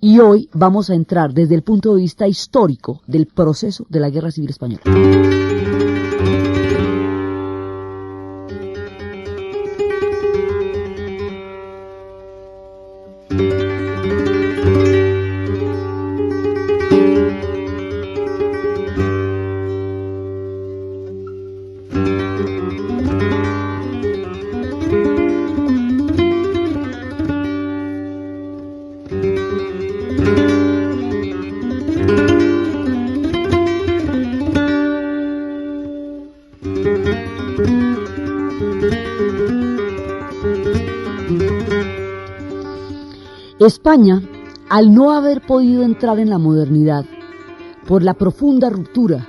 Y hoy vamos a entrar desde el punto de vista histórico del proceso de la Guerra Civil Española. España, al no haber podido entrar en la modernidad por la profunda ruptura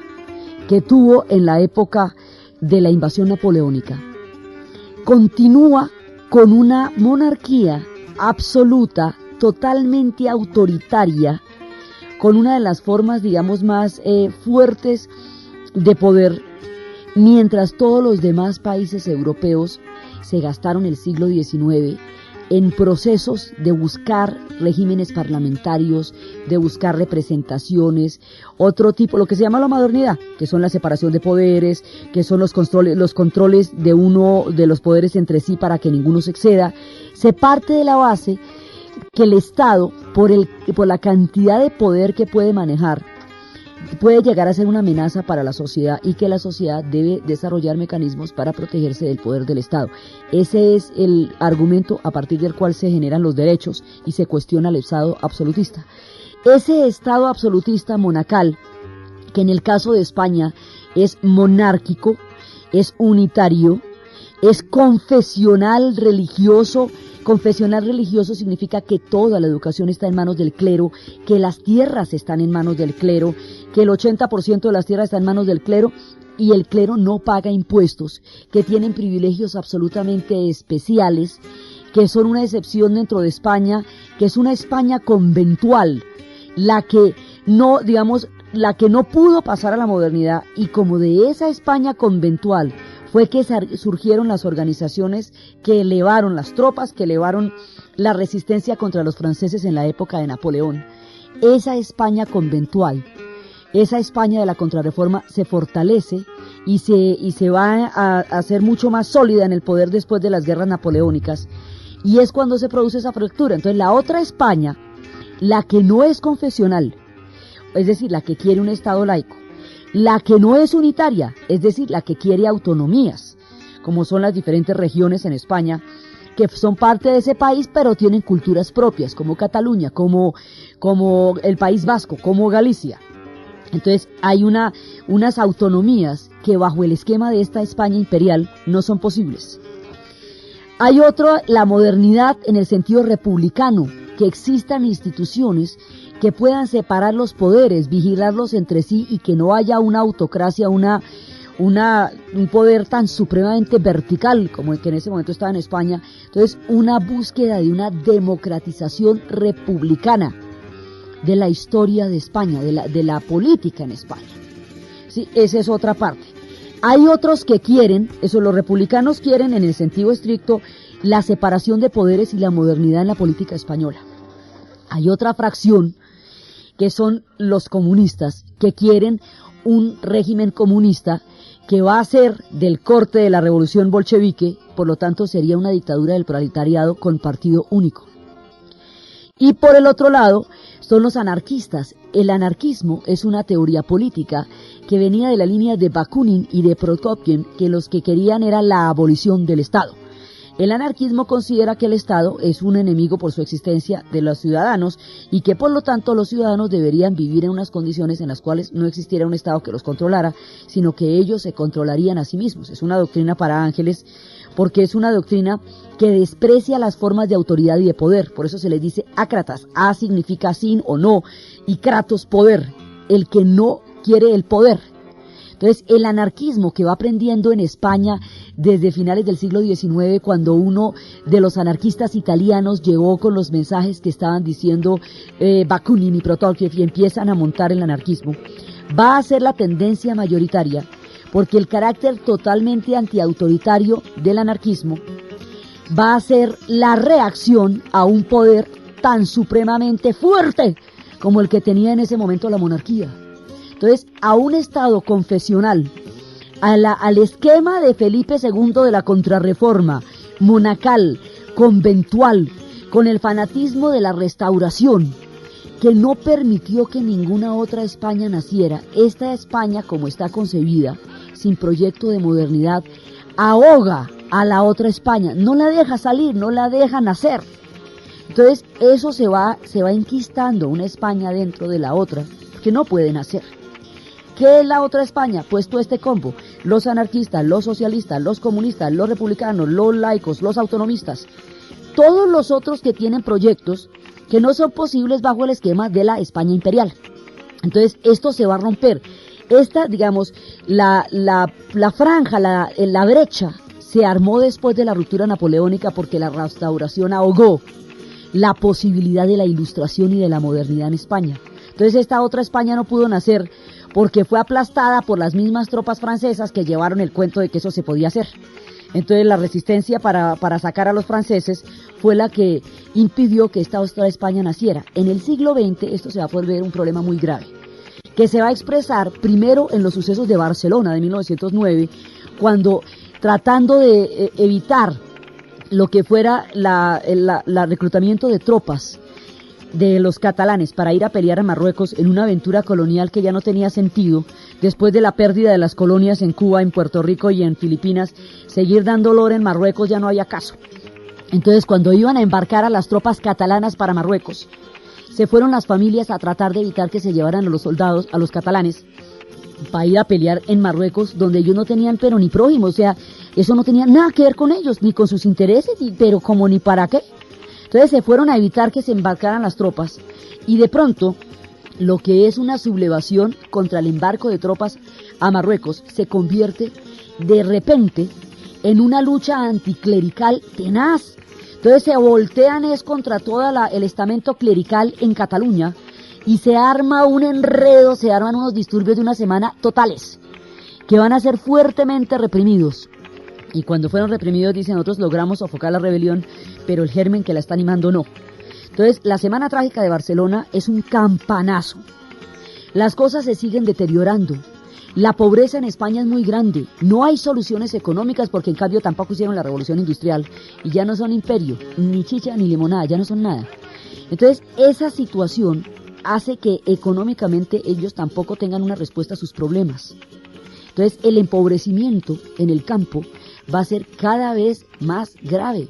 que tuvo en la época de la invasión napoleónica, continúa con una monarquía absoluta, totalmente autoritaria, con una de las formas, digamos, más fuertes de poder, mientras todos los demás países europeos se gastaron el siglo XIX en procesos de buscar regímenes parlamentarios, de buscar representaciones, otro tipo, lo que se llama la modernidad, que son la separación de poderes, que son los controles de uno de los poderes entre sí para que ninguno se exceda. Se parte de la base que el Estado, por la cantidad de poder que puede manejar, puede llegar a ser una amenaza para la sociedad y que la sociedad debe desarrollar mecanismos para protegerse del poder del Estado. Ese es el argumento a partir del cual se generan los derechos y se cuestiona el Estado absolutista. Ese Estado absolutista monacal, que en el caso de España es monárquico, es unitario, es confesional religioso. Confesional religioso significa que toda la educación está en manos del clero, que las tierras están en manos del clero, que el 80% de las tierras está en manos del clero y el clero no paga impuestos, que tienen privilegios absolutamente especiales, que son una excepción dentro de España, que es una España conventual, la que no pudo pasar a la modernidad, y como de esa España conventual fue que surgieron las organizaciones que elevaron las tropas, que elevaron la resistencia contra los franceses en la época de Napoleón. Esa España conventual, esa España de la Contrarreforma se fortalece y se va a hacer mucho más sólida en el poder después de las guerras napoleónicas, y es cuando se produce esa fractura. Entonces la otra España, la que no es confesional, es decir, la que quiere un Estado laico, la que no es unitaria, es decir, la que quiere autonomías, como son las diferentes regiones en España, que son parte de ese país, pero tienen culturas propias, como Cataluña, como el País Vasco, como Galicia. Entonces hay unas autonomías que bajo el esquema de esta España imperial no son posibles. Hay otro, la modernidad en el sentido republicano, que existan instituciones que puedan separar los poderes, vigilarlos entre sí y que no haya una autocracia, un poder tan supremamente vertical como el que en ese momento estaba en España. Entonces, una búsqueda de una democratización republicana de la historia de España, de la política en España. Sí, esa es otra parte. Hay otros que quieren, los republicanos quieren en el sentido estricto, la separación de poderes y la modernidad en la política española. Hay otra fracción que son los comunistas, que quieren un régimen comunista que va a ser del corte de la revolución bolchevique, por lo tanto sería una dictadura del proletariado con partido único. Y por el otro lado son los anarquistas. El anarquismo es una teoría política que venía de la línea de Bakunin y de Prokopiev, que los que querían era la abolición del Estado. El anarquismo considera que el Estado es un enemigo por su existencia de los ciudadanos y que por lo tanto los ciudadanos deberían vivir en unas condiciones en las cuales no existiera un Estado que los controlara, sino que ellos se controlarían a sí mismos. Es una doctrina para ángeles porque es una doctrina que desprecia las formas de autoridad y de poder. Por eso se les dice ácratas. A significa sin o no y kratos, poder, el que no quiere el poder. Entonces, el anarquismo que va aprendiendo en España desde finales del siglo XIX, cuando uno de los anarquistas italianos llegó con los mensajes que estaban diciendo Bakunin y Prokopiev y empiezan a montar el anarquismo, va a ser la tendencia mayoritaria, porque el carácter totalmente antiautoritario del anarquismo va a ser la reacción a un poder tan supremamente fuerte como el que tenía en ese momento la monarquía. Entonces, a un Estado confesional, al esquema de Felipe II de la Contrarreforma, monacal, conventual, con el fanatismo de la Restauración, que no permitió que ninguna otra España naciera. Esta España, como está concebida, sin proyecto de modernidad, ahoga a la otra España, no la deja salir, no la deja nacer. Entonces eso se va enquistando una España dentro de la otra, que no puede nacer. ¿Qué es la otra España? Pues todo este combo, los anarquistas, los socialistas, los comunistas, los republicanos, los laicos, los autonomistas, todos los otros que tienen proyectos que no son posibles bajo el esquema de la España imperial. Entonces esto se va a romper. Esta, digamos, la franja, la brecha se armó después de la ruptura napoleónica porque la Restauración ahogó la posibilidad de la ilustración y de la modernidad en España. Entonces esta otra España no pudo nacer porque fue aplastada por las mismas tropas francesas que llevaron el cuento de que eso se podía hacer. Entonces la resistencia para sacar a los franceses fue la que impidió que esta otra España naciera. En el siglo XX esto se va a volver un problema muy grave, que se va a expresar primero en los sucesos de Barcelona de 1909, cuando tratando de evitar lo que fuera el reclutamiento de tropas de los catalanes para ir a pelear a Marruecos en una aventura colonial que ya no tenía sentido, después de la pérdida de las colonias en Cuba, en Puerto Rico y en Filipinas, seguir dando olor en Marruecos ya no había caso. Entonces, cuando iban a embarcar a las tropas catalanas para Marruecos, se fueron las familias a tratar de evitar que se llevaran a los soldados, a los catalanes, para ir a pelear en Marruecos, donde ellos no tenían pero ni prójimo, o sea, eso no tenía nada que ver con ellos, ni con sus intereses, pero como ni para qué. Entonces se fueron a evitar que se embarcaran las tropas, y de pronto, lo que es una sublevación contra el embarco de tropas a Marruecos, se convierte de repente en una lucha anticlerical tenaz. Entonces se voltean contra todo el estamento clerical en Cataluña, y se arma un enredo, se arman unos disturbios de una semana totales, que van a ser fuertemente reprimidos. Y cuando fueron reprimidos, dicen, nosotros logramos sofocar la rebelión, pero el germen que la está animando no. Entonces, la Semana Trágica de Barcelona es un campanazo. Las cosas se siguen deteriorando. La pobreza en España es muy grande. No hay soluciones económicas porque en cambio tampoco hicieron la revolución industrial. Y ya no son imperio, ni chicha ni limonada, ya no son nada. Entonces, esa situación hace que económicamente ellos tampoco tengan una respuesta a sus problemas. Entonces, el empobrecimiento en el campo va a ser cada vez más grave.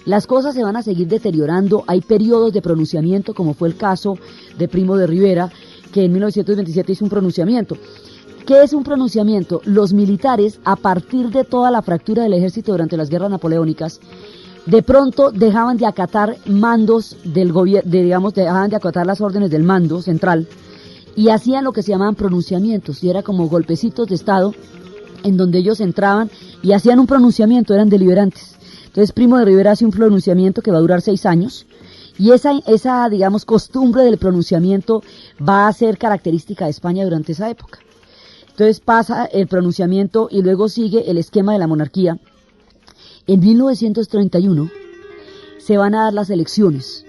Las cosas se van a seguir deteriorando, hay periodos de pronunciamiento, como fue el caso de Primo de Rivera, que en 1927 hizo un pronunciamiento. ¿Qué es un pronunciamiento? Los militares, a partir de toda la fractura del ejército durante las guerras napoleónicas, de pronto dejaban de acatar mandos del gobierno, dejaban de acatar las órdenes del mando central, y hacían lo que se llamaban pronunciamientos, y era como golpecitos de estado, en donde ellos entraban y hacían un pronunciamiento, eran deliberantes. Entonces Primo de Rivera hace un pronunciamiento que va a durar 6 años, y esa digamos, costumbre del pronunciamiento va a ser característica de España durante esa época. Entonces pasa el pronunciamiento y luego sigue el esquema de la monarquía. En 1931 se van a dar las elecciones.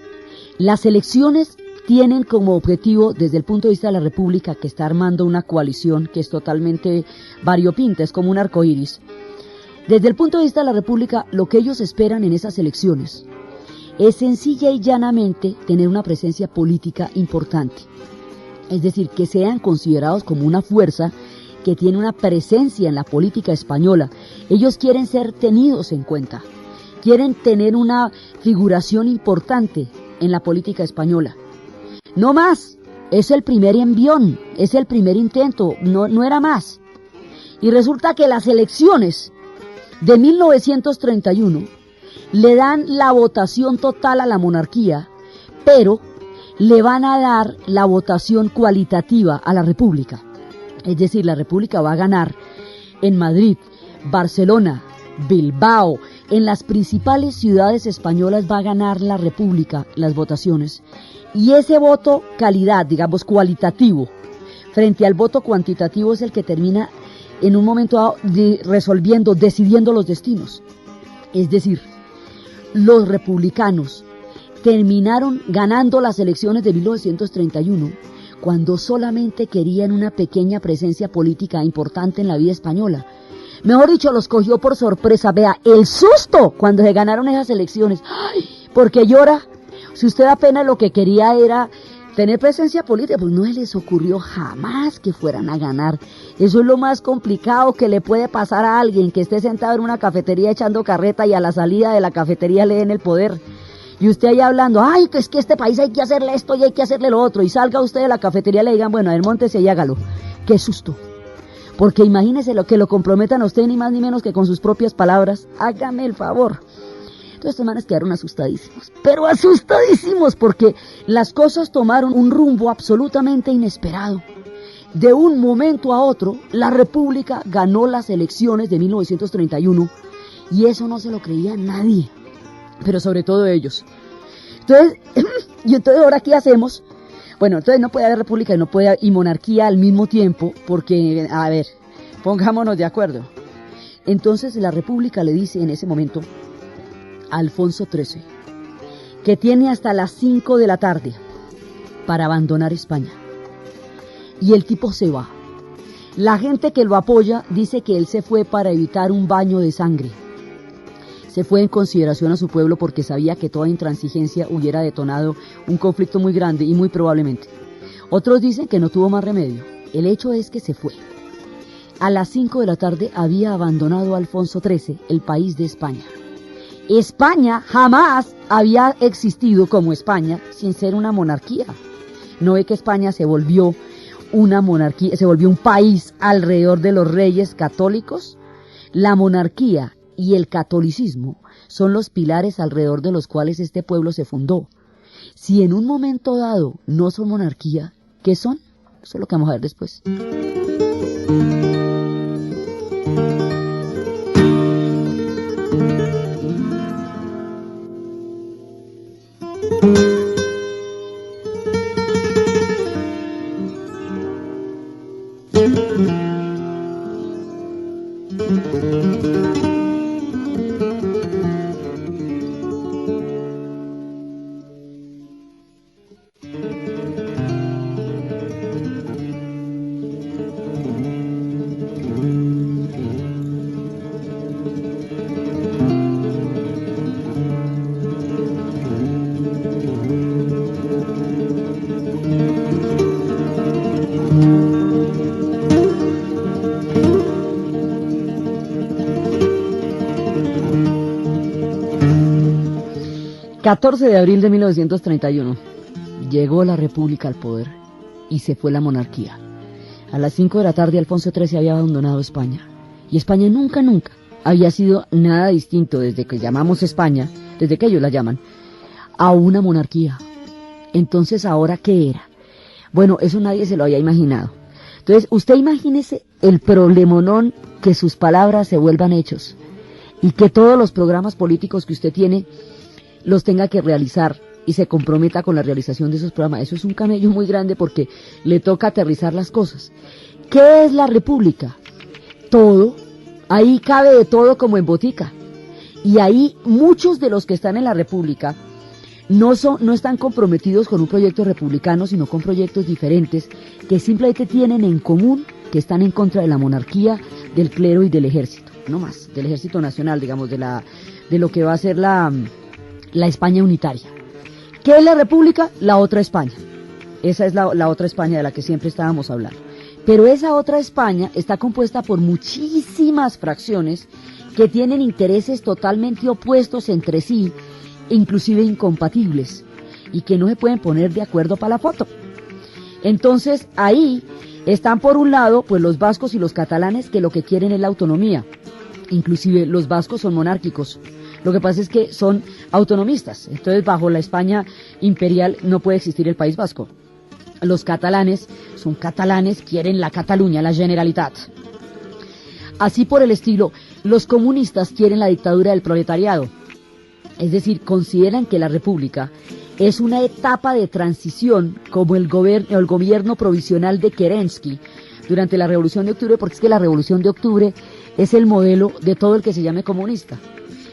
Las elecciones tienen como objetivo, desde el punto de vista de la República, que está armando una coalición que es totalmente variopinta, es como un arcoíris. Desde el punto de vista de la República, lo que ellos esperan en esas elecciones es sencilla y llanamente tener una presencia política importante. Es decir, que sean considerados como una fuerza que tiene una presencia en la política española. Ellos quieren ser tenidos en cuenta, quieren tener una figuración importante en la política española. No más, es el primer envión, es el primer intento, no era más. Y resulta que las elecciones de 1931 le dan la votación total a la monarquía, pero le van a dar la votación cualitativa a la República. Es decir, la República va a ganar en Madrid, Barcelona, Bilbao, en las principales ciudades españolas va a ganar la República las votaciones. Y ese voto calidad, digamos cualitativo, frente al voto cuantitativo es el que termina en un momento dado resolviendo, decidiendo los destinos. Es decir, los republicanos terminaron ganando las elecciones de 1931, cuando solamente querían una pequeña presencia política importante en la vida española. Mejor dicho, los cogió por sorpresa. Vea, el susto cuando se ganaron esas elecciones. ¡Ay! Porque llora. Si usted apenas lo que quería era tener presencia política, pues no se les ocurrió jamás que fueran a ganar. Eso es lo más complicado que le puede pasar a alguien que esté sentado en una cafetería echando carreta y a la salida de la cafetería le den el poder. Y usted ahí hablando, ay, que es que este país hay que hacerle esto y hay que hacerle lo otro. Y salga usted de la cafetería y le digan, bueno, a ver, móntese y hágalo. ¡Qué susto! Porque imagínese lo que lo comprometan a usted ni más ni menos que con sus propias palabras. Hágame el favor. Entonces estos manes quedaron asustadísimos, pero asustadísimos, porque las cosas tomaron un rumbo absolutamente inesperado. De un momento a otro, la República ganó las elecciones de 1931 y eso no se lo creía nadie, pero sobre todo ellos. Entonces, ¿ahora qué hacemos? Bueno, entonces no puede haber república y monarquía al mismo tiempo, porque, a ver, pongámonos de acuerdo. Entonces la república le dice en ese momento a Alfonso XIII que tiene hasta las 5 de la tarde para abandonar España. Y el tipo se va. La gente que lo apoya dice que él se fue para evitar un baño de sangre. Se fue en consideración a su pueblo porque sabía que toda intransigencia hubiera detonado un conflicto muy grande y muy probablemente. Otros dicen que no tuvo más remedio. El hecho es que se fue. A las 5 de la tarde había abandonado Alfonso XIII el país de España. España jamás había existido como España sin ser una monarquía. ¿No ve que España se volvió una monarquía, se volvió un país alrededor de los reyes católicos? La monarquía y el catolicismo son los pilares alrededor de los cuales este pueblo se fundó. Si en un momento dado no son monarquía, ¿qué son? Eso es lo que vamos a ver después. 14 de abril de 1931, llegó la República al poder y se fue la monarquía. A las 5 de la tarde Alfonso XIII había abandonado España, y España nunca había sido nada distinto desde que llamamos España, desde que ellos la llaman, a una monarquía. Entonces, ¿ahora qué era? Bueno, eso nadie se lo había imaginado. Entonces, usted imagínese el problemonón que sus palabras se vuelvan hechos, y que todos los programas políticos que usted tiene los tenga que realizar y se comprometa con la realización de esos programas. Eso es un camello muy grande porque le toca aterrizar las cosas. ¿Qué es la República? Todo. Ahí cabe de todo como en botica. Y ahí muchos de los que están en la República no están comprometidos con un proyecto republicano, sino con proyectos diferentes que simplemente tienen en común que están en contra de la monarquía, del clero y del ejército. No más, del ejército nacional, digamos, de lo que va a ser la España unitaria. ¿Qué es la República? La otra España. Esa es la otra España de la que siempre estábamos hablando. Pero esa otra España está compuesta por muchísimas fracciones que tienen intereses totalmente opuestos entre sí, inclusive incompatibles, y que no se pueden poner de acuerdo para la foto. Entonces, ahí están por un lado pues los vascos y los catalanes, que lo que quieren es la autonomía. Inclusive los vascos son monárquicos. Lo que pasa es que son autonomistas, entonces bajo la España imperial no puede existir el País Vasco. Los catalanes son catalanes, quieren la Cataluña, la Generalitat. Así por el estilo, los comunistas quieren la dictadura del proletariado. Es decir, consideran que la República es una etapa de transición como el gobierno provisional de Kerensky durante la Revolución de Octubre, porque es que la Revolución de Octubre es el modelo de todo el que se llame comunista.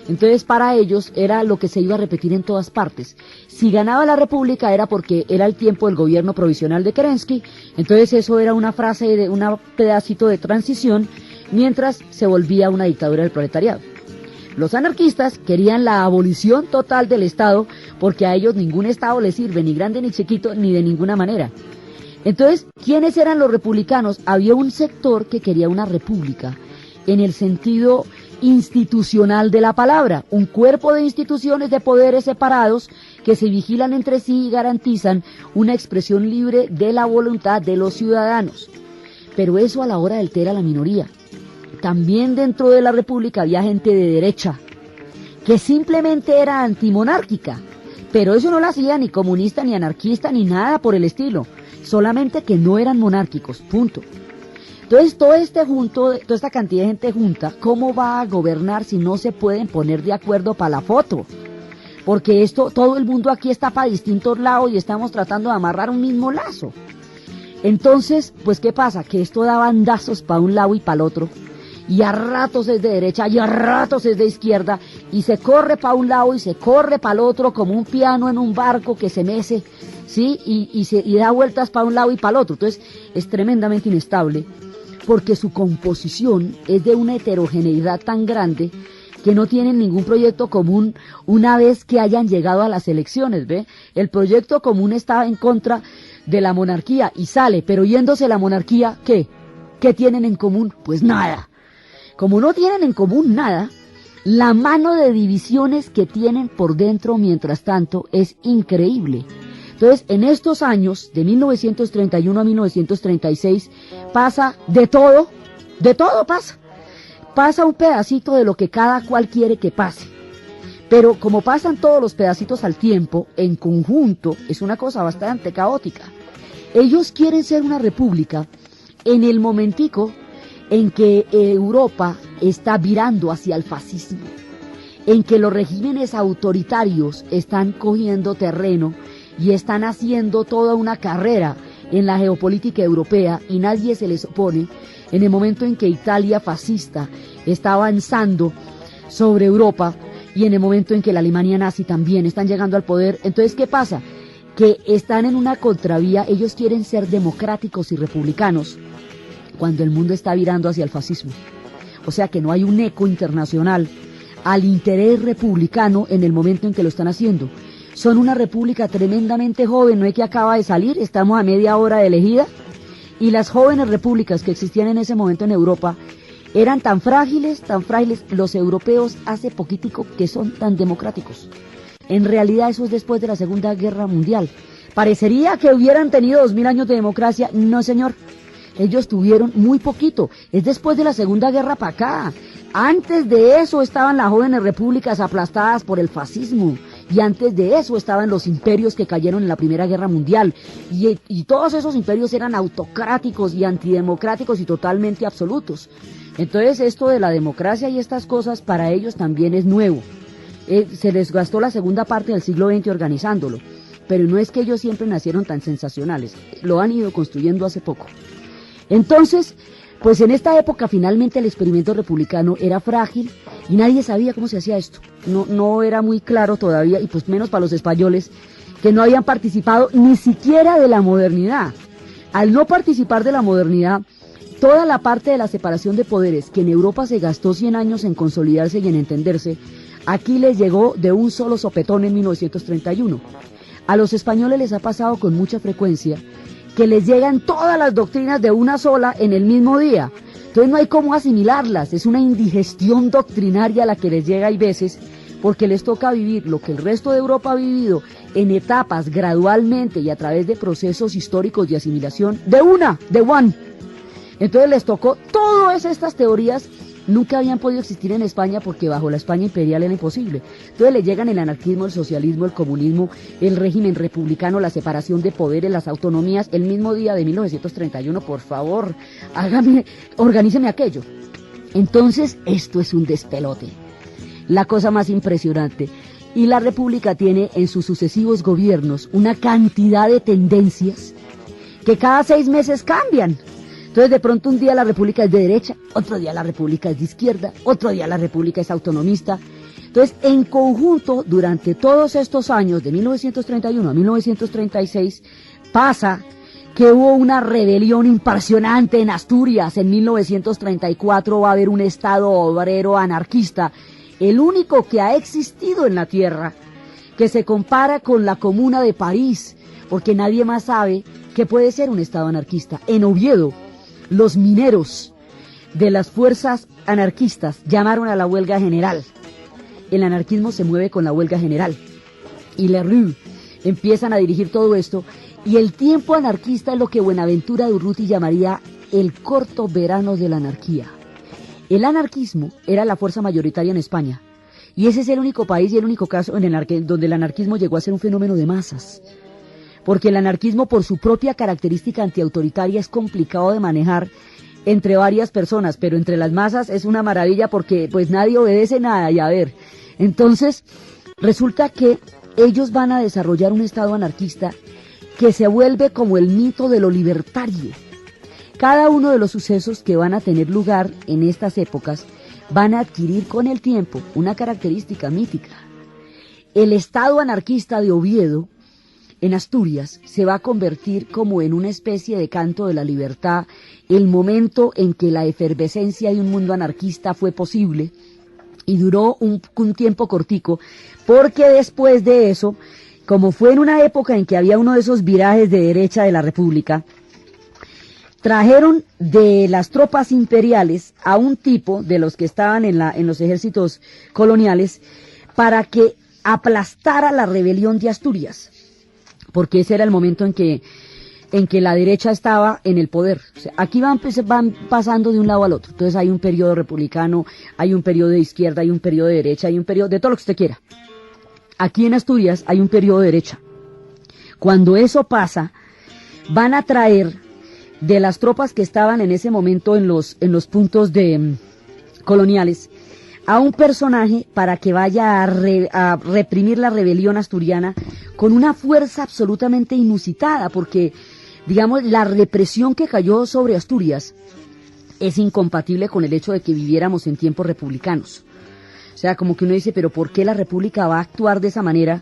Entonces para ellos era lo que se iba a repetir en todas partes. Si ganaba la república era porque era el tiempo del gobierno provisional de Kerensky, entonces eso era una frase, de un pedacito de transición, mientras se volvía una dictadura del proletariado. Los anarquistas querían la abolición total del Estado, porque a ellos ningún Estado les sirve, ni grande ni chiquito, ni de ninguna manera. Entonces, ¿quiénes eran los republicanos? Había un sector que quería una república, en el sentido institucional de la palabra, un cuerpo de instituciones de poderes separados que se vigilan entre sí y garantizan una expresión libre de la voluntad de los ciudadanos. Pero eso a la hora del té era la minoría. También dentro de la república había gente de derecha, que simplemente era antimonárquica, pero eso no lo hacía ni comunista, ni anarquista, ni nada por el estilo, solamente que no eran monárquicos, punto. Entonces, toda esta cantidad de gente junta, ¿cómo va a gobernar si no se pueden poner de acuerdo para la foto? Porque todo el mundo aquí está para distintos lados y estamos tratando de amarrar un mismo lazo. Entonces, pues, ¿qué pasa? Que esto da bandazos para un lado y para el otro, y a ratos es de derecha, y a ratos es de izquierda, y se corre para un lado y se corre para el otro, como un piano en un barco que se mece, ¿sí? Y da vueltas para un lado y para el otro. Entonces, es tremendamente inestable, porque su composición es de una heterogeneidad tan grande que no tienen ningún proyecto común una vez que hayan llegado a las elecciones, ¿ve? El proyecto común está en contra de la monarquía y sale, pero yéndose la monarquía, ¿qué? ¿Qué tienen en común? Pues nada. Como no tienen en común nada, la mano de divisiones que tienen por dentro mientras tanto es increíble. Entonces, en estos años, de 1931 a 1936, pasa de todo pasa. Pasa un pedacito de lo que cada cual quiere que pase. Pero como pasan todos los pedacitos al tiempo, en conjunto, es una cosa bastante caótica. Ellos quieren ser una república en el momentico en que Europa está virando hacia el fascismo, en que los regímenes autoritarios están cogiendo terreno y están haciendo toda una carrera en la geopolítica europea y nadie se les opone, en el momento en que Italia fascista está avanzando sobre Europa y en el momento en que la Alemania nazi también están llegando al poder. Entonces, ¿qué pasa? Que están en una contravía, ellos quieren ser democráticos y republicanos cuando el mundo está virando hacia el fascismo. O sea que no hay un eco internacional al interés republicano en el momento en que lo están haciendo. Son una república tremendamente joven, no es que acaba de salir, estamos a media hora de elegida, y las jóvenes repúblicas que existían en ese momento en Europa eran tan frágiles, los europeos hace poquitico que son tan democráticos. En realidad eso es después de la Segunda Guerra Mundial. Parecería que hubieran tenido 2000 años de democracia, no señor. Ellos tuvieron muy poquito, es después de la Segunda Guerra para acá. Antes de eso estaban las jóvenes repúblicas aplastadas por el fascismo. Y antes de eso estaban los imperios que cayeron en la Primera Guerra Mundial. Y todos esos imperios eran autocráticos y antidemocráticos y totalmente absolutos. Entonces esto de la democracia y estas cosas para ellos también es nuevo. Se les gastó la segunda parte del siglo XX organizándolo. Pero no es que ellos siempre nacieron tan sensacionales. Lo han ido construyendo hace poco. Entonces, pues en esta época finalmente el experimento republicano era frágil y nadie sabía cómo se hacía esto. No era muy claro todavía, y pues menos para los españoles, que no habían participado ni siquiera de la modernidad. Al no participar de la modernidad, toda la parte de la separación de poderes, que en Europa se gastó 100 años en consolidarse y en entenderse, aquí les llegó de un solo sopetón en 1931. A los españoles les ha pasado con mucha frecuencia que les llegan todas las doctrinas de una sola en el mismo día. Entonces no hay cómo asimilarlas, es una indigestión doctrinaria la que les llega hay veces, porque les toca vivir lo que el resto de Europa ha vivido en etapas gradualmente y a través de procesos históricos de asimilación de one. Entonces les tocó todas estas teorías. Nunca habían podido existir en España porque bajo la España imperial era imposible. Entonces le llegan el anarquismo, el socialismo, el comunismo, el régimen republicano, la separación de poderes, las autonomías, el mismo día de 1931, por favor, organíceme aquello. Entonces esto es un despelote, la cosa más impresionante. Y la república tiene en sus sucesivos gobiernos una cantidad de tendencias que cada 6 meses cambian. Entonces de pronto un día la república es de derecha, otro día la república es de izquierda, otro día la república es autonomista. Entonces, en conjunto, durante todos estos años, de 1931 a 1936, pasa que hubo una rebelión impresionante en Asturias. En 1934 va a haber un estado obrero anarquista, el único que ha existido en la tierra, que se compara con la Comuna de París, porque nadie más sabe que puede ser un estado anarquista. En Oviedo, los mineros de las fuerzas anarquistas llamaron a la huelga general. El anarquismo se mueve con la huelga general. Y Lerroux empiezan a dirigir todo esto, y el tiempo anarquista es lo que Buenaventura Durruti llamaría el corto verano de la anarquía. El anarquismo era la fuerza mayoritaria en España, y ese es el único país y el único caso donde el anarquismo llegó a ser un fenómeno de masas. Porque el anarquismo, por su propia característica antiautoritaria, es complicado de manejar entre varias personas, pero entre las masas es una maravilla porque pues nadie obedece nada. Y a ver, entonces resulta que ellos van a desarrollar un estado anarquista que se vuelve como el mito de lo libertario. Cada uno de los sucesos que van a tener lugar en estas épocas van a adquirir con el tiempo una característica mítica. El estado anarquista de Oviedo, en Asturias, se va a convertir como en una especie de canto de la libertad, el momento en que la efervescencia de un mundo anarquista fue posible, y duró un tiempo cortico, porque después de eso, como fue en una época en que había uno de esos virajes de derecha de la República, trajeron de las tropas imperiales a un tipo de los que estaban en los ejércitos coloniales para que aplastara la rebelión de Asturias, porque ese era el momento en que la derecha estaba en el poder. O sea, aquí van pasando de un lado al otro. Entonces hay un periodo republicano, hay un periodo de izquierda, hay un periodo de derecha, hay un periodo de todo lo que usted quiera. Aquí en Asturias hay un periodo de derecha. Cuando eso pasa, van a traer de las tropas que estaban en ese momento en los puntos coloniales a un personaje para que vaya a reprimir la rebelión asturiana con una fuerza absolutamente inusitada, porque, digamos, la represión que cayó sobre Asturias es incompatible con el hecho de que viviéramos en tiempos republicanos. O sea, como que uno dice, pero ¿por qué la República va a actuar de esa manera?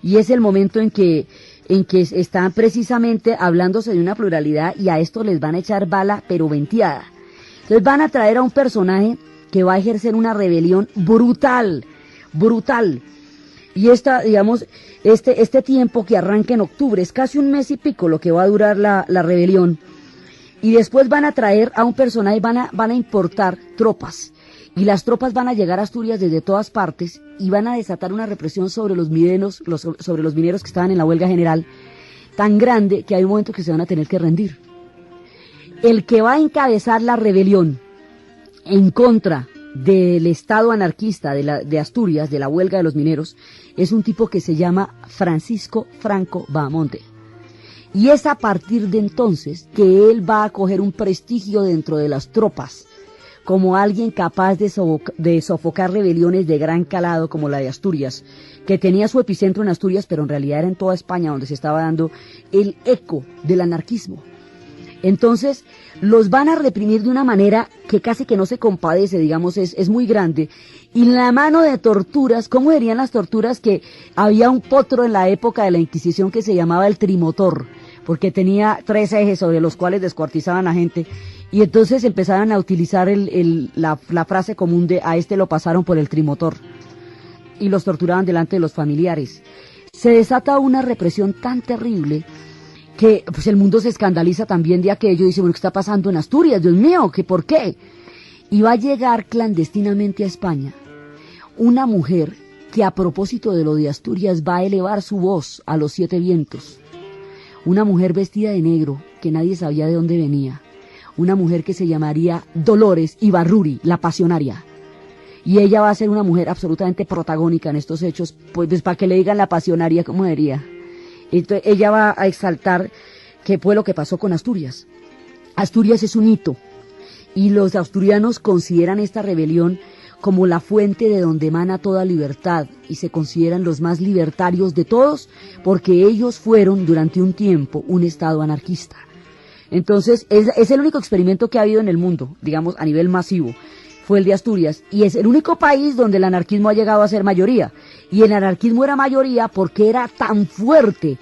Y es el momento en que están precisamente hablándose de una pluralidad, y a esto les van a echar bala, pero venteada. Entonces van a traer a un personaje que va a ejercer una rebelión brutal, brutal. Y este tiempo que arranca en octubre, es casi un mes y pico lo que va a durar la rebelión. Y después van a traer a un personaje, van a importar tropas. Y las tropas van a llegar a Asturias desde todas partes y van a desatar una represión sobre los mineros, sobre los mineros que estaban en la huelga general, tan grande que hay un momento que se van a tener que rendir. El que va a encabezar la rebelión en contra del estado anarquista de Asturias, de la huelga de los mineros, es un tipo que se llama Francisco Franco Bahamonde. Y es a partir de entonces que él va a coger un prestigio dentro de las tropas, como alguien capaz de sofocar rebeliones de gran calado como la de Asturias, que tenía su epicentro en Asturias, pero en realidad era en toda España donde se estaba dando el eco del anarquismo. Entonces, los van a reprimir de una manera que casi que no se compadece, digamos, es muy grande. Y la mano de torturas, ¿cómo serían las torturas? Que había un potro en la época de la Inquisición que se llamaba el trimotor, porque tenía 3 ejes sobre los cuales descuartizaban a gente. Y entonces empezaron a utilizar la frase común de a este lo pasaron por el trimotor. Y los torturaban delante de los familiares. Se desata una represión tan terrible que pues el mundo se escandaliza también de aquello y dice, bueno, ¿qué está pasando en Asturias? Dios mío, ¿qué por qué? Y va a llegar clandestinamente a España una mujer que a propósito de lo de Asturias va a elevar su voz a los 7 vientos. Una mujer vestida de negro que nadie sabía de dónde venía. Una mujer que se llamaría Dolores Ibarruri, la pasionaria. Y ella va a ser una mujer absolutamente protagónica en estos hechos, pues para que le digan la pasionaria, ¿cómo diría? Entonces ella va a exaltar qué fue lo que pasó con Asturias. Asturias es un hito, y los asturianos consideran esta rebelión como la fuente de donde emana toda libertad, y se consideran los más libertarios de todos, porque ellos fueron durante un tiempo un estado anarquista. Entonces es el único experimento que ha habido en el mundo, digamos a nivel masivo, fue el de Asturias, y es el único país donde el anarquismo ha llegado a ser mayoría, y el anarquismo era mayoría porque era tan fuerte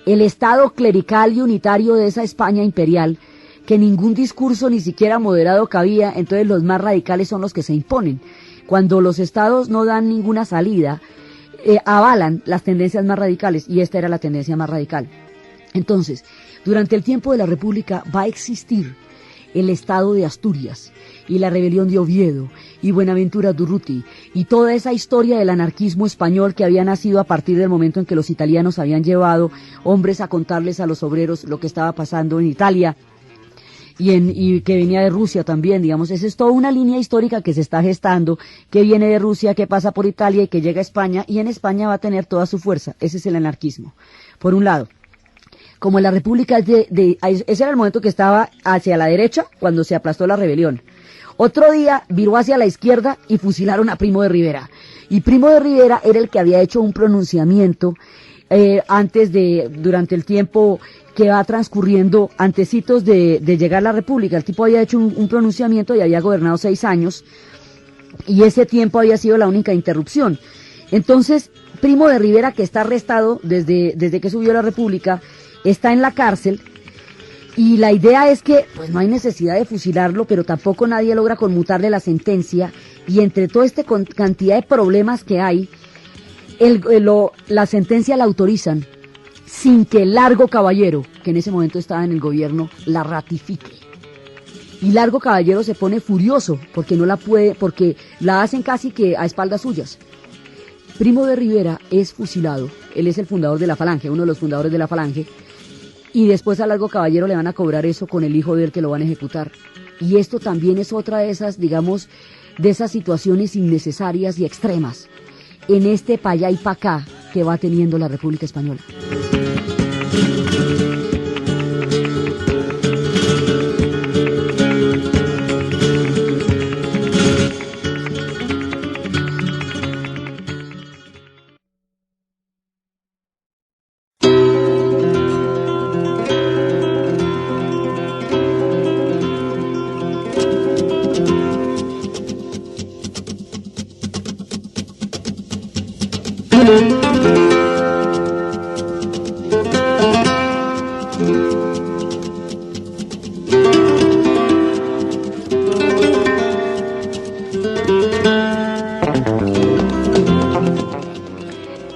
el estado clerical y unitario de esa España imperial, que ningún discurso ni siquiera moderado cabía, entonces los más radicales son los que se imponen. Cuando los estados no dan ninguna salida, avalan las tendencias más radicales, y esta era la tendencia más radical. Entonces, durante el tiempo de la República va a existir el estado de Asturias, y la rebelión de Oviedo, y Buenaventura Durruti, y toda esa historia del anarquismo español que había nacido a partir del momento en que los italianos habían llevado hombres a contarles a los obreros lo que estaba pasando en Italia, y que venía de Rusia también, digamos. Esa es toda una línea histórica que se está gestando, que viene de Rusia, que pasa por Italia y que llega a España, y en España va a tener toda su fuerza. Ese es el anarquismo, por un lado. Como la República ese era el momento que estaba hacia la derecha cuando se aplastó la rebelión. Otro día viró hacia la izquierda y fusilaron a Primo de Rivera. Y Primo de Rivera era el que había hecho un pronunciamiento durante el tiempo que va transcurriendo, antecitos de llegar a la República. El tipo había hecho un pronunciamiento y había gobernado 6 años, y ese tiempo había sido la única interrupción. Entonces, Primo de Rivera, que está arrestado desde que subió la República, está en la cárcel, y la idea es que pues no hay necesidad de fusilarlo, pero tampoco nadie logra conmutarle la sentencia, y entre toda esta cantidad de problemas que hay, la sentencia la autorizan sin que Largo Caballero, que en ese momento estaba en el gobierno, la ratifique. Y Largo Caballero se pone furioso porque no la puede, porque la hacen casi que a espaldas suyas. Primo de Rivera es fusilado, él es el fundador de la Falange, uno de los fundadores de la Falange, y después a Largo Caballero le van a cobrar eso con el hijo de él, que lo van a ejecutar. Y esto también es otra de esas, digamos, de esas situaciones innecesarias y extremas en este pa' allá y pa' acá que va teniendo la República Española.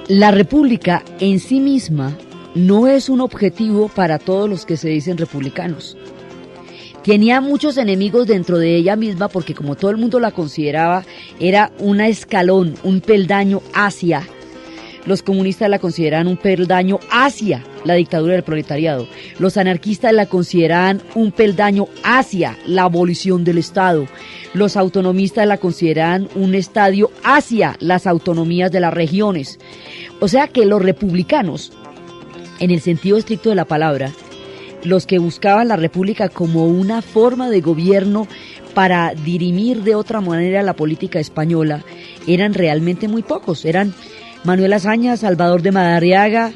La República en sí misma no es un objetivo para todos los que se dicen republicanos. Tenía muchos enemigos dentro de ella misma porque, como todo el mundo la consideraba, era un escalón, un peldaño hacia. Los comunistas la consideraban un peldaño hacia la dictadura del proletariado. Los anarquistas la consideraban un peldaño hacia la abolición del Estado. Los autonomistas la consideraban un estadio hacia las autonomías de las regiones. O sea que los republicanos, en el sentido estricto de la palabra, los que buscaban la república como una forma de gobierno para dirimir de otra manera la política española, eran realmente muy pocos. Eran Manuel Azaña, Salvador de Madariaga,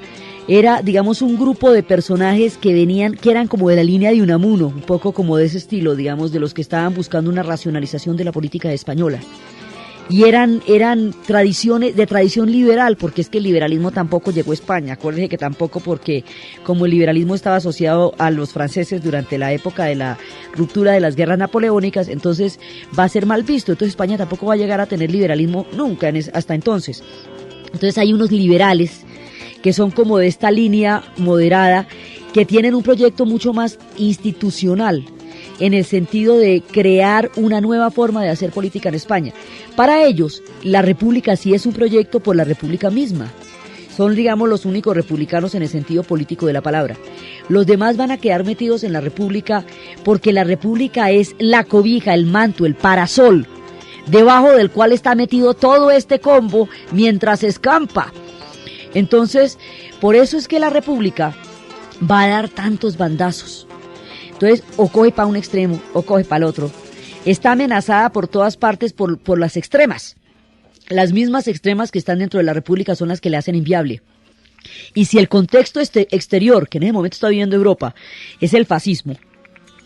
era, digamos, un grupo de personajes que eran como de la línea de Unamuno, un poco como de ese estilo, digamos, de los que estaban buscando una racionalización de la política española. Y eran tradiciones de tradición liberal, porque es que el liberalismo tampoco llegó a España. Acuérdense que tampoco, porque como el liberalismo estaba asociado a los franceses durante la época de la ruptura de las guerras napoleónicas, entonces va a ser mal visto. Entonces España tampoco va a llegar a tener liberalismo nunca hasta entonces. Entonces hay unos liberales que son como de esta línea moderada, que tienen un proyecto mucho más institucional, en el sentido de crear una nueva forma de hacer política en España. Para ellos, la república sí es un proyecto por la república misma. Son, digamos, los únicos republicanos en el sentido político de la palabra. Los demás van a quedar metidos en la república porque la república es la cobija, el manto, el parasol, debajo del cual está metido todo este combo mientras escampa. Entonces, por eso es que la república va a dar tantos bandazos. Entonces, o coge para un extremo, o coge para el otro. Está amenazada por todas partes por las extremas. Las mismas extremas que están dentro de la república son las que le hacen inviable. Y si el contexto exterior, que en ese momento está viviendo Europa, es el fascismo,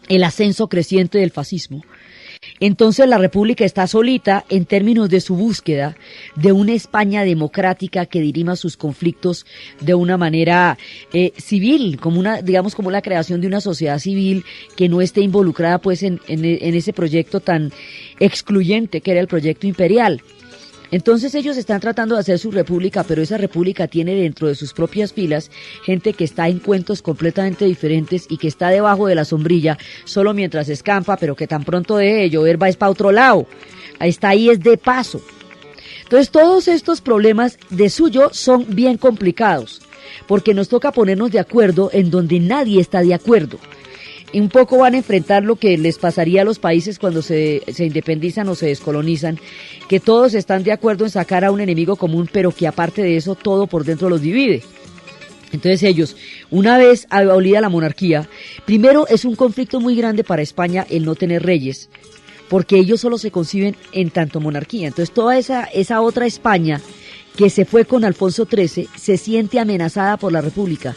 el ascenso creciente del fascismo, Entonces la República está solita en términos de su búsqueda de una España democrática que dirima sus conflictos de una manera civil, como una, digamos, como la creación de una sociedad civil que no esté involucrada pues en ese proyecto tan excluyente que era el proyecto imperial. Entonces ellos están tratando de hacer su república, pero esa república tiene dentro de sus propias filas gente que está en cuentos completamente diferentes y que está debajo de la sombrilla solo mientras escampa, pero que tan pronto deje de llover va es para otro lado. Está ahí es de paso. Entonces todos estos problemas de suyo son bien complicados, porque nos toca ponernos de acuerdo en donde nadie está de acuerdo. Un poco van a enfrentar lo que les pasaría a los países cuando se independizan o se descolonizan, que todos están de acuerdo en sacar a un enemigo común, pero que aparte de eso todo por dentro los divide. Entonces ellos, una vez abolida la monarquía, primero es un conflicto muy grande para España el no tener reyes, porque ellos solo se conciben en tanto monarquía. Entonces toda esa otra España que se fue con Alfonso XIII se siente amenazada por la República.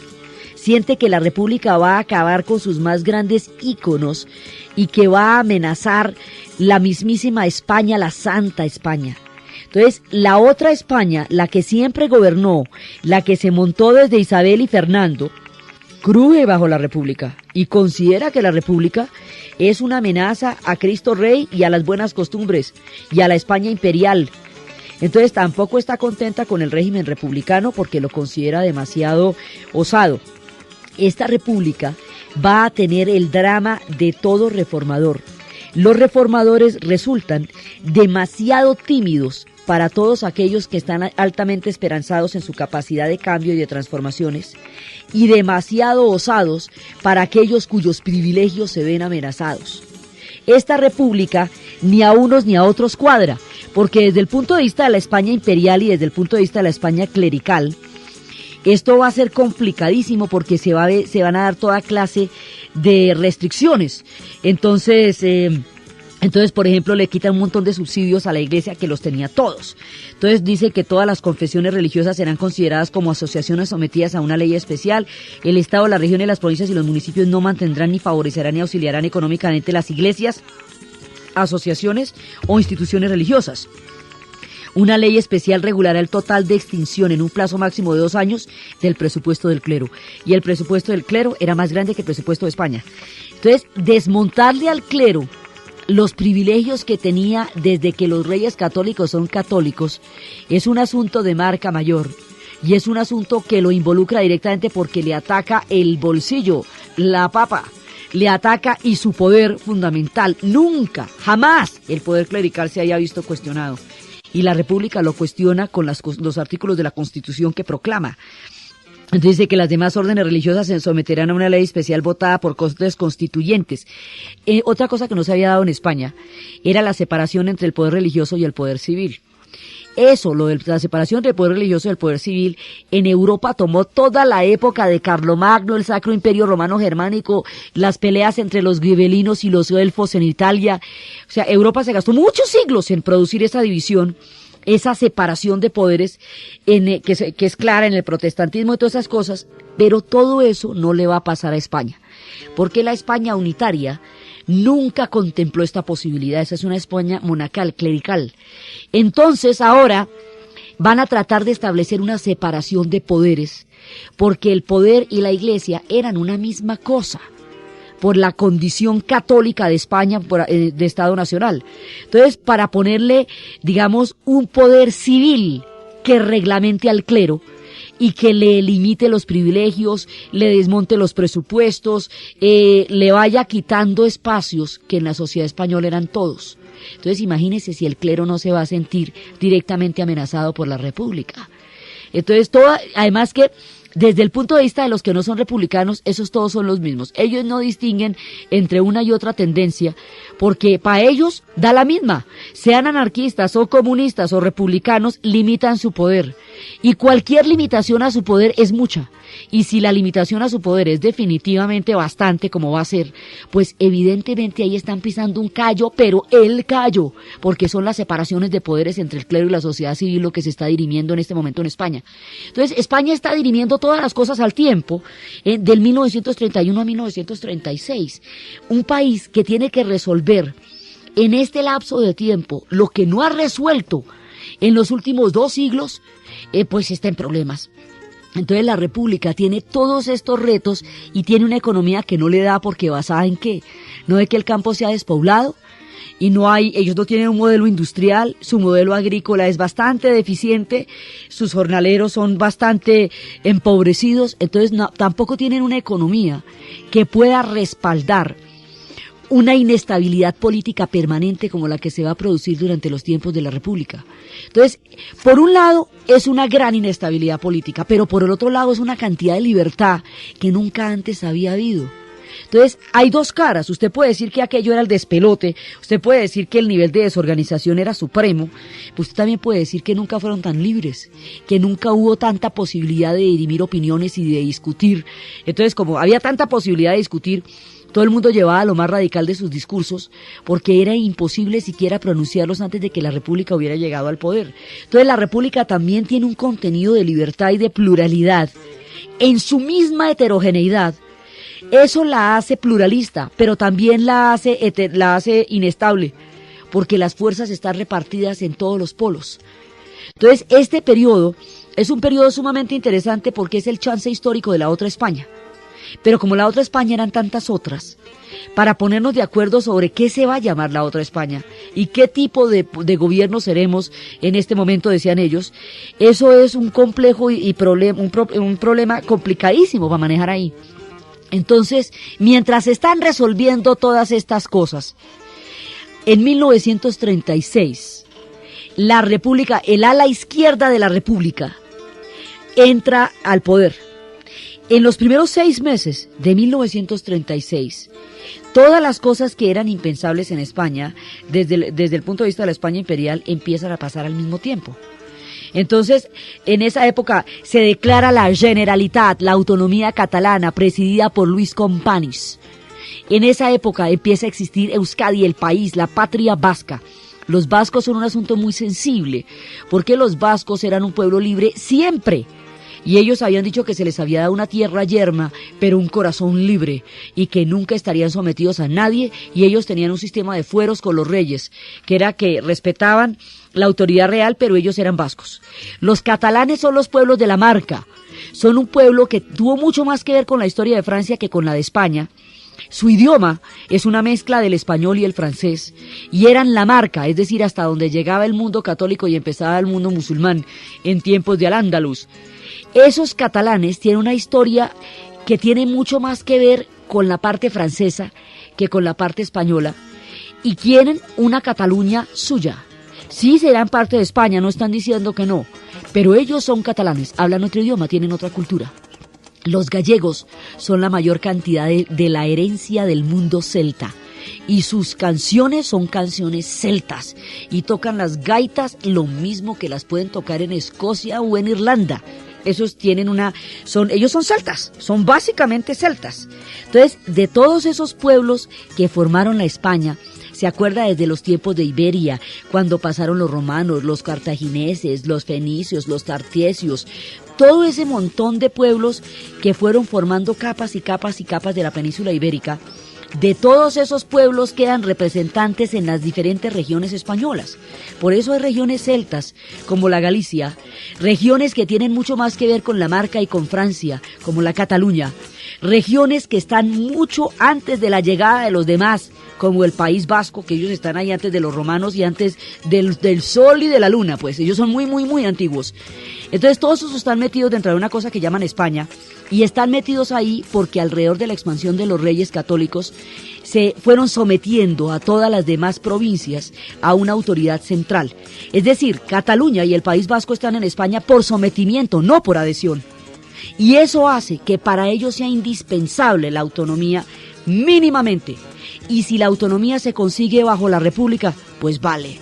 Siente que la República va a acabar con sus más grandes íconos y que va a amenazar la mismísima España, la Santa España. Entonces, la otra España, la que siempre gobernó, la que se montó desde Isabel y Fernando, cruje bajo la República y considera que la República es una amenaza a Cristo Rey y a las buenas costumbres y a la España imperial. Entonces, tampoco está contenta con el régimen republicano porque lo considera demasiado osado. Esta república va a tener el drama de todo reformador. Los reformadores resultan demasiado tímidos para todos aquellos que están altamente esperanzados en su capacidad de cambio y de transformaciones, y demasiado osados para aquellos cuyos privilegios se ven amenazados. Esta república ni a unos ni a otros cuadra, porque desde el punto de vista de la España imperial y desde el punto de vista de la España clerical, esto va a ser complicadísimo porque se van a dar toda clase de restricciones. Entonces, por ejemplo, le quitan un montón de subsidios a la iglesia que los tenía todos. Entonces dice que todas las confesiones religiosas serán consideradas como asociaciones sometidas a una ley especial. El Estado, la región, las provincias y los municipios no mantendrán ni favorecerán ni auxiliarán económicamente las iglesias, asociaciones o instituciones religiosas. Una ley especial regulará el total de extinción en un plazo máximo de 2 años del presupuesto del clero. Y el presupuesto del clero era más grande que el presupuesto de España. Entonces, desmontarle al clero los privilegios que tenía desde que los reyes católicos son católicos es un asunto de marca mayor. Y es un asunto que lo involucra directamente porque le ataca el bolsillo, la papa. Le ataca y su poder fundamental. Nunca, jamás el poder clerical se haya visto cuestionado. Y la República lo cuestiona con los artículos de la Constitución que proclama. Entonces dice que las demás órdenes religiosas se someterán a una ley especial votada por Cortes Constituyentes. Otra cosa que no se había dado en España era la separación entre el poder religioso y el poder civil. Eso, lo de la separación del poder religioso y el poder civil, en Europa tomó toda la época de Carlomagno, el Sacro Imperio Romano Germánico, las peleas entre los gibelinos y los elfos en Italia. O sea, Europa se gastó muchos siglos en producir esa división, esa separación de poderes que es clara en el protestantismo y todas esas cosas, pero todo eso no le va a pasar a España, porque la España unitaria nunca contempló esta posibilidad. Esa es una España monacal, clerical. Entonces ahora van a tratar de establecer una separación de poderes, porque el poder y la iglesia eran una misma cosa, por la condición católica de España de Estado Nacional. Entonces, para ponerle, digamos, un poder civil que reglamente al clero y que le limite los privilegios, le desmonte los presupuestos, le vaya quitando espacios que en la sociedad española eran todos. Entonces, imagínese si el clero no se va a sentir directamente amenazado por la República. Entonces, además que desde el punto de vista de los que no son republicanos, esos todos son los mismos. Ellos no distinguen entre una y otra tendencia, porque para ellos da la misma. Sean anarquistas o comunistas o republicanos, limitan su poder. Y cualquier limitación a su poder es mucha. Y si la limitación a su poder es definitivamente bastante, como va a ser, pues evidentemente ahí están pisando un callo, pero el callo, porque son las separaciones de poderes entre el clero y la sociedad civil lo que se está dirimiendo en este momento en España. Entonces, España está dirimiendo todas las cosas al tiempo, del 1931 a 1936. Un país que tiene que resolver en este lapso de tiempo, lo que no ha resuelto en los últimos 2 siglos, pues está en problemas. Entonces la República tiene todos estos retos y tiene una economía que no le da, porque basada en qué, no de que el campo sea despoblado, y ellos no tienen un modelo industrial, su modelo agrícola es bastante deficiente, sus jornaleros son bastante empobrecidos, entonces tampoco tienen una economía que pueda respaldar una inestabilidad política permanente como la que se va a producir durante los tiempos de la República. Entonces, por un lado es una gran inestabilidad política, pero por el otro lado es una cantidad de libertad que nunca antes había habido. Entonces, hay 2 caras. Usted puede decir que aquello era el despelote, usted puede decir que el nivel de desorganización era supremo, pues usted también puede decir que nunca fueron tan libres, que nunca hubo tanta posibilidad de dirimir opiniones y de discutir. Entonces, como había tanta posibilidad de discutir, todo el mundo llevaba lo más radical de sus discursos, porque era imposible siquiera pronunciarlos antes de que la República hubiera llegado al poder. Entonces, la República también tiene un contenido de libertad y de pluralidad en su misma heterogeneidad. Eso la hace pluralista, pero también la hace inestable, porque las fuerzas están repartidas en todos los polos. Entonces, este periodo es un periodo sumamente interesante porque es el chance histórico de la otra España. Pero como la otra España eran tantas otras, para ponernos de acuerdo sobre qué se va a llamar la otra España y qué tipo de gobierno seremos en este momento, decían ellos, eso es un complejo un problema complicadísimo para manejar ahí. Entonces, mientras están resolviendo todas estas cosas, en 1936, la República, el ala izquierda de la República, entra al poder. En los primeros 6 meses de 1936, todas las cosas que eran impensables en España, desde el punto de vista de la España imperial, empiezan a pasar al mismo tiempo. Entonces, en esa época se declara la Generalitat, la autonomía catalana, presidida por Luis Companys. En esa época empieza a existir Euskadi, el país, la patria vasca. Los vascos son un asunto muy sensible, porque los vascos eran un pueblo libre siempre. Y ellos habían dicho que se les había dado una tierra yerma, pero un corazón libre, y que nunca estarían sometidos a nadie, y ellos tenían un sistema de fueros con los reyes, que era que respetaban la autoridad real, pero ellos eran vascos. Los catalanes son los pueblos de la Marca, son un pueblo que tuvo mucho más que ver con la historia de Francia que con la de España. Su idioma es una mezcla del español y el francés, y eran la Marca, es decir, hasta donde llegaba el mundo católico y empezaba el mundo musulmán, en tiempos de Al-Ándalus. Esos catalanes tienen una historia que tiene mucho más que ver con la parte francesa que con la parte española, y quieren una Cataluña suya. Sí serán parte de España, no están diciendo que no, pero ellos son catalanes, hablan otro idioma, tienen otra cultura. Los gallegos son la mayor cantidad de la herencia del mundo celta, y sus canciones son canciones celtas, y tocan las gaitas lo mismo que las pueden tocar en Escocia o en Irlanda. Ellos son celtas, son básicamente celtas. Entonces, de todos esos pueblos que formaron la España, se acuerda desde los tiempos de Iberia, cuando pasaron los romanos, los cartagineses, los fenicios, los tartesios, todo ese montón de pueblos que fueron formando capas y capas y capas de la península ibérica. De todos esos pueblos quedan representantes en las diferentes regiones españolas. Por eso hay regiones celtas, como la Galicia, regiones que tienen mucho más que ver con la Marca y con Francia, como la Cataluña, regiones que están mucho antes de la llegada de los demás, como el País Vasco, que ellos están ahí antes de los romanos y antes del sol y de la luna, pues ellos son muy, muy, muy antiguos. Entonces todos esos están metidos dentro de una cosa que llaman España, y están metidos ahí porque alrededor de la expansión de los reyes católicos se fueron sometiendo a todas las demás provincias a una autoridad central. Es decir, Cataluña y el País Vasco están en España por sometimiento, no por adhesión. Y eso hace que para ellos sea indispensable la autonomía mínimamente. Y si la autonomía se consigue bajo la República, pues vale.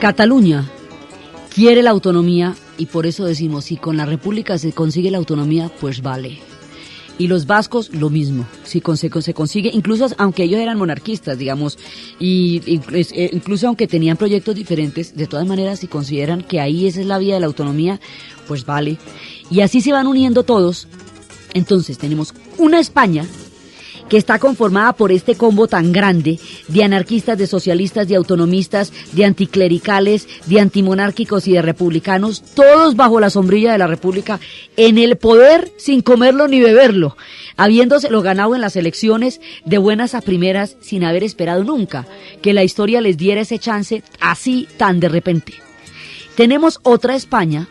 Cataluña quiere la autonomía y por eso decimos, si con la República se consigue la autonomía, pues vale. Y los vascos lo mismo, si se consigue, incluso aunque ellos eran monarquistas, digamos, incluso aunque tenían proyectos diferentes, de todas maneras, si consideran que ahí esa es la vía de la autonomía, pues vale. Y así se van uniendo todos. Entonces tenemos una España que está conformada por este combo tan grande de anarquistas, de socialistas, de autonomistas, de anticlericales, de antimonárquicos y de republicanos, todos bajo la sombrilla de la República, en el poder sin comerlo ni beberlo, habiéndoselo ganado en las elecciones de buenas a primeras sin haber esperado nunca que la historia les diera ese chance así tan de repente. Tenemos otra España,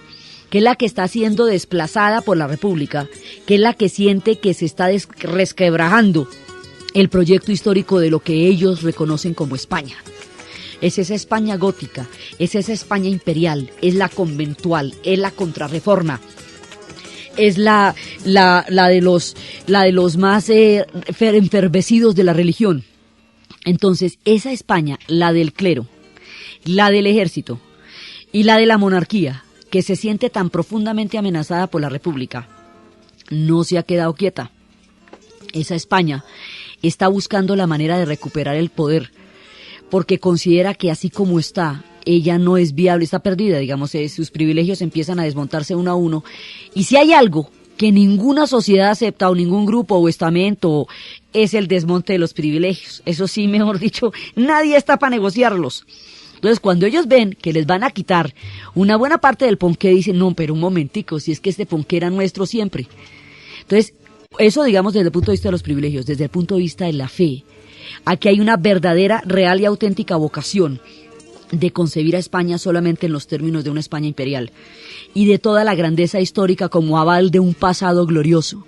que es la que está siendo desplazada por la República, que es la que siente que se está resquebrajando el proyecto histórico de lo que ellos reconocen como España. Es esa España gótica, es esa España imperial, es la conventual, es la contrarreforma, es la de los más enfervecidos de la religión. Entonces, esa España, la del clero, la del ejército y la de la monarquía, que se siente tan profundamente amenazada por la República, no se ha quedado quieta. Esa España está buscando la manera de recuperar el poder, porque considera que así como está, ella no es viable, está perdida, digamos, sus privilegios empiezan a desmontarse uno a uno, y si hay algo que ninguna sociedad acepta, o ningún grupo o estamento, es el desmonte de los privilegios. Eso sí, mejor dicho, nadie está para negociarlos. Entonces, cuando ellos ven que les van a quitar una buena parte del ponqué, dicen, no, pero un momentico, si es que este ponqué era nuestro siempre. Entonces, eso digamos desde el punto de vista de los privilegios, desde el punto de vista de la fe. Aquí hay una verdadera, real y auténtica vocación de concebir a España solamente en los términos de una España imperial y de toda la grandeza histórica como aval de un pasado glorioso.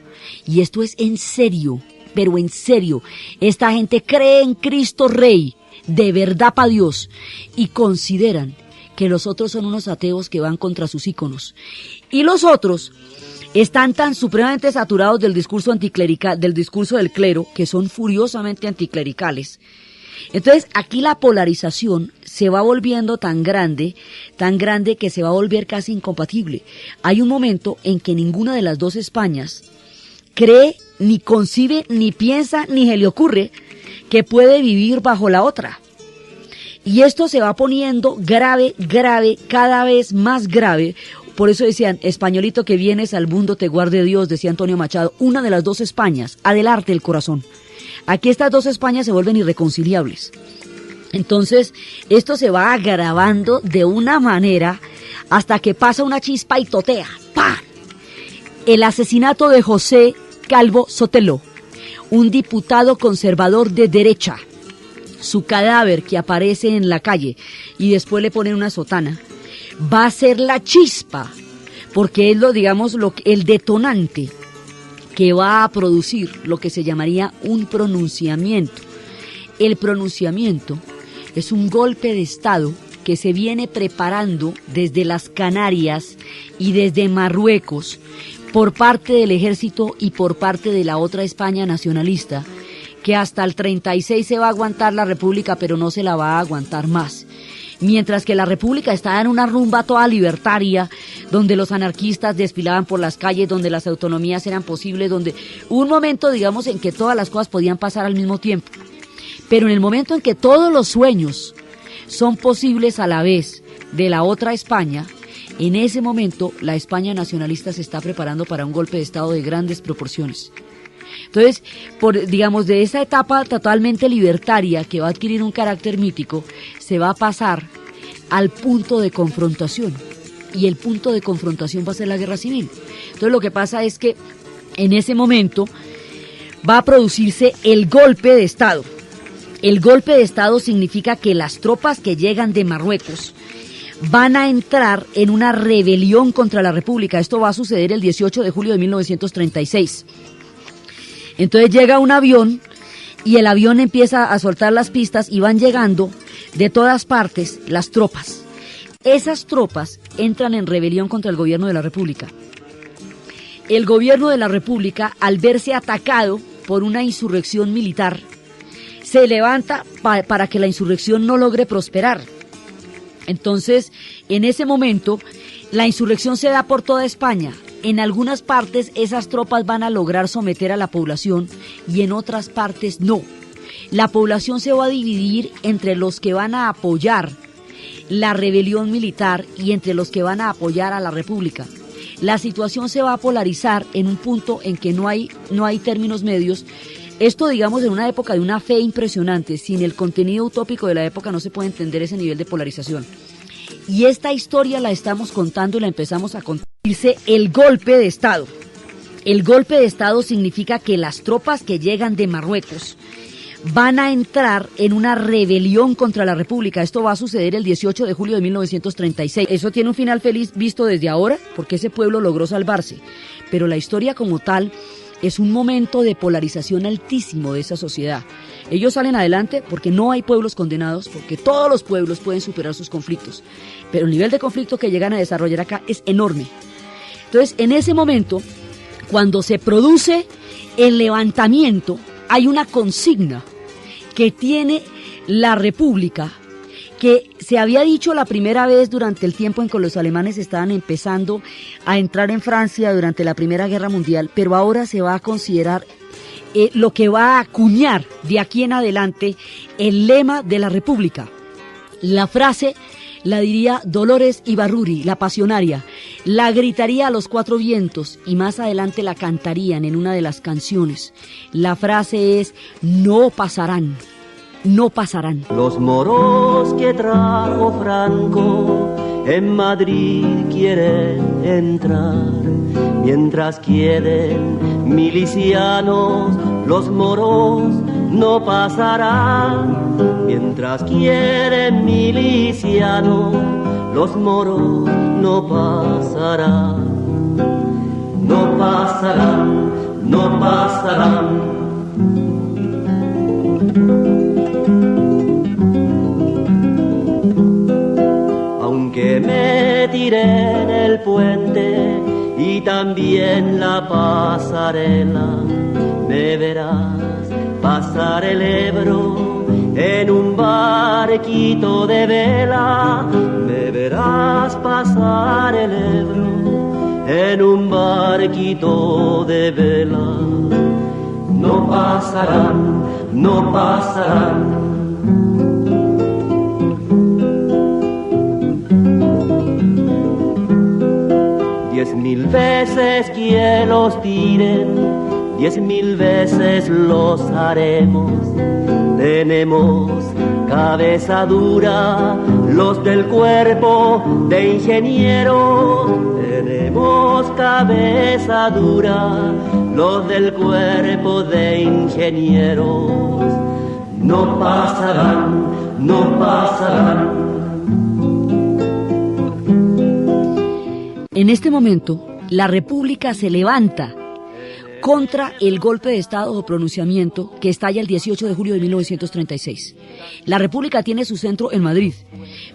Y esto es en serio, pero en serio. Esta gente cree en Cristo Rey, de verdad para Dios, y consideran que los otros son unos ateos que van contra sus íconos. Y los otros están tan supremamente saturados del discurso anticlerical, del discurso del clero, que son furiosamente anticlericales. Entonces, aquí la polarización se va volviendo tan grande que se va a volver casi incompatible. Hay un momento en que ninguna de las dos Españas cree, ni concibe, ni piensa, ni se le ocurre que puede vivir bajo la otra. Y esto se va poniendo grave, cada vez más grave. Por eso decían, españolito que vienes al mundo te guarde Dios, decía Antonio Machado, una de las dos Españas, adelante el corazón. Aquí estas dos Españas se vuelven irreconciliables. Entonces, esto se va agravando de una manera hasta que pasa una chispa y totea. ¡Pam! El asesinato de José Calvo Sotelo, un diputado conservador de derecha. Su cadáver que aparece en la calle y después le ponen una sotana, va a ser la chispa, porque es el detonante que va a producir lo que se llamaría un pronunciamiento. El pronunciamiento es un golpe de Estado que se viene preparando desde las Canarias y desde Marruecos por parte del ejército y por parte de la otra España nacionalista, que hasta el 36 se va a aguantar la República, pero no se la va a aguantar más. Mientras que la República estaba en una rumba toda libertaria, donde los anarquistas desfilaban por las calles, donde las autonomías eran posibles, donde hubo un momento, digamos, en que todas las cosas podían pasar al mismo tiempo. Pero en el momento en que todos los sueños son posibles a la vez de la otra España, en ese momento la España nacionalista se está preparando para un golpe de Estado de grandes proporciones. Entonces, de esa etapa totalmente libertaria que va a adquirir un carácter mítico, se va a pasar al punto de confrontación. Y el punto de confrontación va a ser la guerra civil. Entonces, lo que pasa es que en ese momento va a producirse el golpe de Estado. El golpe de Estado significa que las tropas que llegan de Marruecos van a entrar en una rebelión contra la República. Esto va a suceder el 18 de julio de 1936. Entonces llega un avión y el avión empieza a soltar las pistas y van llegando de todas partes las tropas. Esas tropas entran en rebelión contra el gobierno de la República. El gobierno de la República, al verse atacado por una insurrección militar, se levanta para que la insurrección no logre prosperar. Entonces, en ese momento, la insurrección se da por toda España. En algunas partes esas tropas van a lograr someter a la población y en otras partes no. La población se va a dividir entre los que van a apoyar la rebelión militar y entre los que van a apoyar a la república. La situación se va a polarizar en un punto en que no hay términos medios. Esto, digamos, en una época de una fe impresionante. Sin el contenido utópico de la época no se puede entender ese nivel de polarización. Y esta historia la estamos contando y la empezamos a contar. Dice el golpe de Estado. El golpe de Estado significa que las tropas que llegan de Marruecos van a entrar en una rebelión contra la República. Esto va a suceder el 18 de julio de 1936. Eso tiene un final feliz visto desde ahora, porque ese pueblo logró salvarse. Pero la historia como tal es un momento de polarización altísimo de esa sociedad. Ellos salen adelante porque no hay pueblos condenados, porque todos los pueblos pueden superar sus conflictos. Pero el nivel de conflicto que llegan a desarrollar acá es enorme. Entonces, en ese momento, cuando se produce el levantamiento, hay una consigna que tiene la República, que se había dicho la primera vez durante el tiempo en que los alemanes estaban empezando a entrar en Francia durante la Primera Guerra Mundial, pero ahora se va a considerar lo que va a acuñar de aquí en adelante el lema de la República. La frase la diría Dolores Ibarruri, la pasionaria, la gritaría a los cuatro vientos y más adelante la cantarían en una de las canciones. La frase es: no pasarán, no pasarán. Los moros que trajo Franco en Madrid quieren entrar, mientras quieren milicianos, los moros no pasarán. Mientras quieren milicianos, los moros no pasarán. No pasarán, no pasarán. Aunque me tiré en el puente y también la pasarela, me verás pasar el Ebro en un barquito de vela. Me verás pasar el Ebro en un barquito de vela. No pasarán, no pasarán. Mil veces que los tiren, 10.000 veces los haremos. Tenemos cabeza dura los del cuerpo de ingenieros. Tenemos cabeza dura los del cuerpo de ingenieros. No pasarán, no pasarán. En este momento, la República se levanta contra el golpe de Estado o pronunciamiento que estalla el 18 de julio de 1936. La República tiene su centro en Madrid.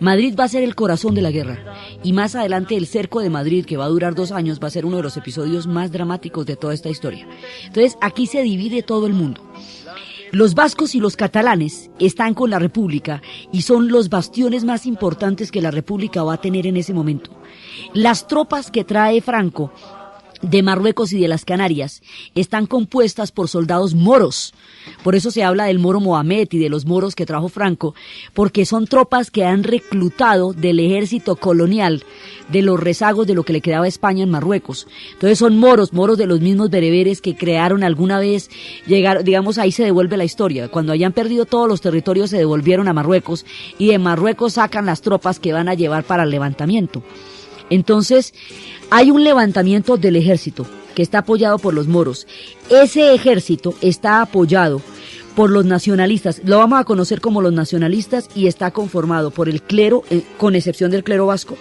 Madrid va a ser el corazón de la guerra. Y más adelante el cerco de Madrid, que va a durar 2 años, va a ser uno de los episodios más dramáticos de toda esta historia. Entonces, aquí se divide todo el mundo. Los vascos y los catalanes están con la República y son los bastiones más importantes que la República va a tener en ese momento. Las tropas que trae Franco de Marruecos y de las Canarias están compuestas por soldados moros. Por eso se habla del moro Mohamed y de los moros que trajo Franco, porque son tropas que han reclutado del ejército colonial, de los rezagos de lo que le quedaba a España en Marruecos. Entonces son moros de los mismos bereberes que crearon alguna vez, llegaron, digamos, ahí se devuelve la historia. Cuando hayan perdido todos los territorios se devolvieron a Marruecos y de Marruecos sacan las tropas que van a llevar para el levantamiento. Entonces, hay un levantamiento del ejército que está apoyado por los moros. Ese ejército está apoyado por los nacionalistas, lo vamos a conocer como los nacionalistas, y está conformado por el clero, con excepción del clero vasco,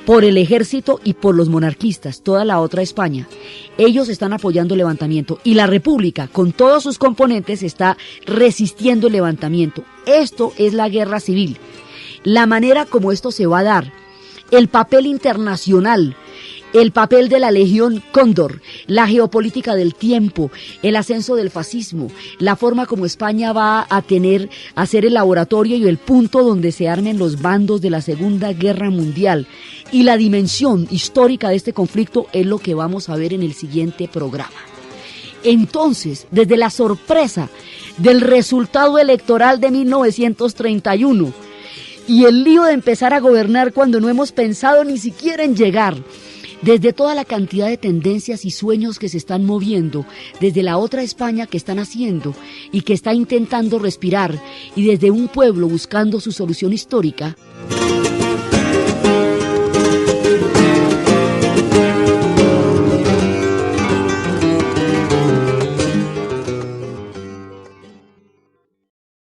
por el ejército y por los monarquistas, toda la otra España. Ellos están apoyando el levantamiento y la República, con todos sus componentes, está resistiendo el levantamiento. Esto es la guerra civil. La manera como esto se va a dar, el papel internacional, el papel de la Legión Cóndor, la geopolítica del tiempo, el ascenso del fascismo, la forma como España va a ser el laboratorio y el punto donde se armen los bandos de la Segunda Guerra Mundial, y la dimensión histórica de este conflicto es lo que vamos a ver en el siguiente programa. Entonces, desde la sorpresa del resultado electoral de 1931 y el lío de empezar a gobernar cuando no hemos pensado ni siquiera en llegar, desde toda la cantidad de tendencias y sueños que se están moviendo, desde la otra España que están haciendo y que está intentando respirar, y desde un pueblo buscando su solución histórica,